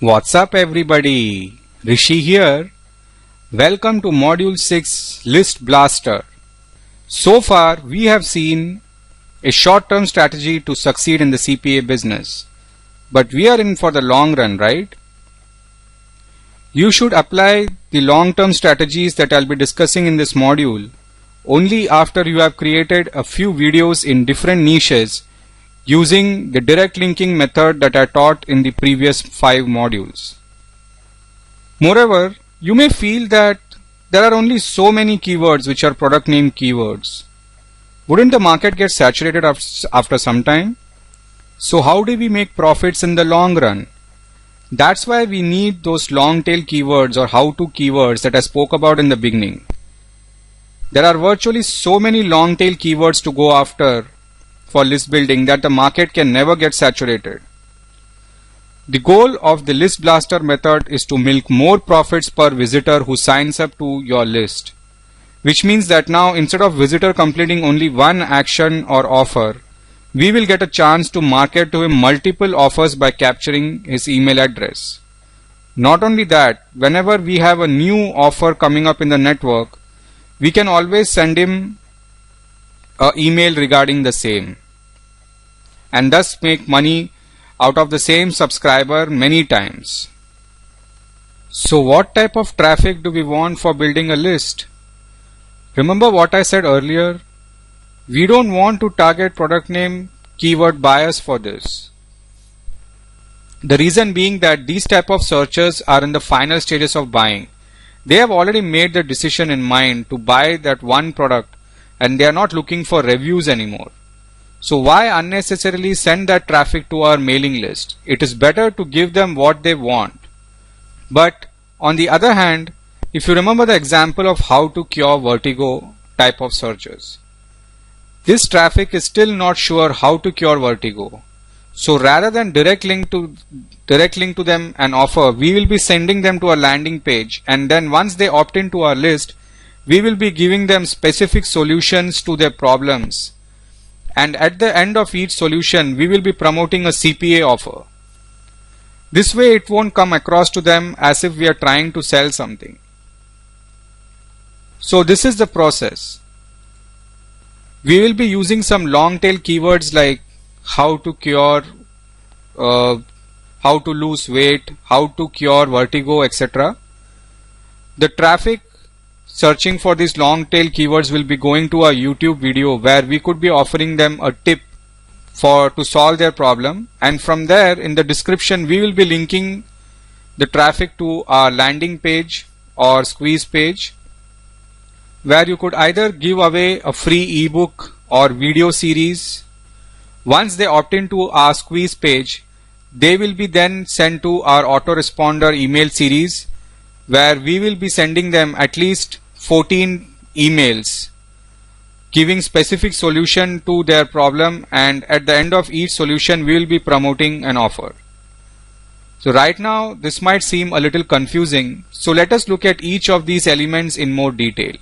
What's up everybody? Rishi here. Welcome to Module 6 List Blaster. So far we have seen a short-term strategy to succeed in the CPA business. But we are in for the long run, right? You should apply the long-term strategies that I'll be discussing in this module only after you have created a few videos in different niches using the direct linking method that I taught in the previous 5 modules. Moreover, you may feel that there are only so many keywords which are product name keywords. Wouldn't the market get saturated after some time? So how do we make profits in the long run? That's why we need those long tail keywords or how-to keywords that I spoke about in the beginning. There are virtually so many long tail keywords to go after for list building that the market can never get saturated. The goal of the list blaster method is to milk more profits per visitor who signs up to your list, which means that now instead of visitor completing only one action or offer, we will get a chance to market to him multiple offers by capturing his email address. Not only that, whenever we have a new offer coming up in the network, we can always send him an email regarding the same, and thus make money out of the same subscriber many times. So what type of traffic do we want for building a list? Remember what I said earlier? We don't want to target product name keyword buyers for this. The reason being that these type of searchers are in the final stages of buying. They have already made the decision in mind to buy that one product and they are not looking for reviews anymore. So why unnecessarily send that traffic to our mailing list? It is better to give them what they want. But on the other hand, if you remember the example of how to cure vertigo type of searches, this traffic is still not sure how to cure vertigo. So rather than direct link to them an offer, we will be sending them to a landing page, and then once they opt into our list, we will be giving them specific solutions to their problems. And at the end of each solution, we will be promoting a CPA offer. This way it won't come across to them as if we are trying to sell something. So this is the process. We will be using some long tail keywords like how to cure, how to lose weight, how to cure vertigo, etc. The traffic searching for these long tail keywords will be going to a YouTube video where we could be offering them a tip to solve their problem, and from there in the description we will be linking the traffic to our landing page or squeeze page where you could either give away a free ebook or video series. Once they opt into our squeeze page, they will be then sent to our autoresponder email series where we will be sending them at least 14 emails giving specific solution to their problem, and at the end of each solution we will be promoting an offer. So right now this might seem a little confusing, so let us look at each of these elements in more detail.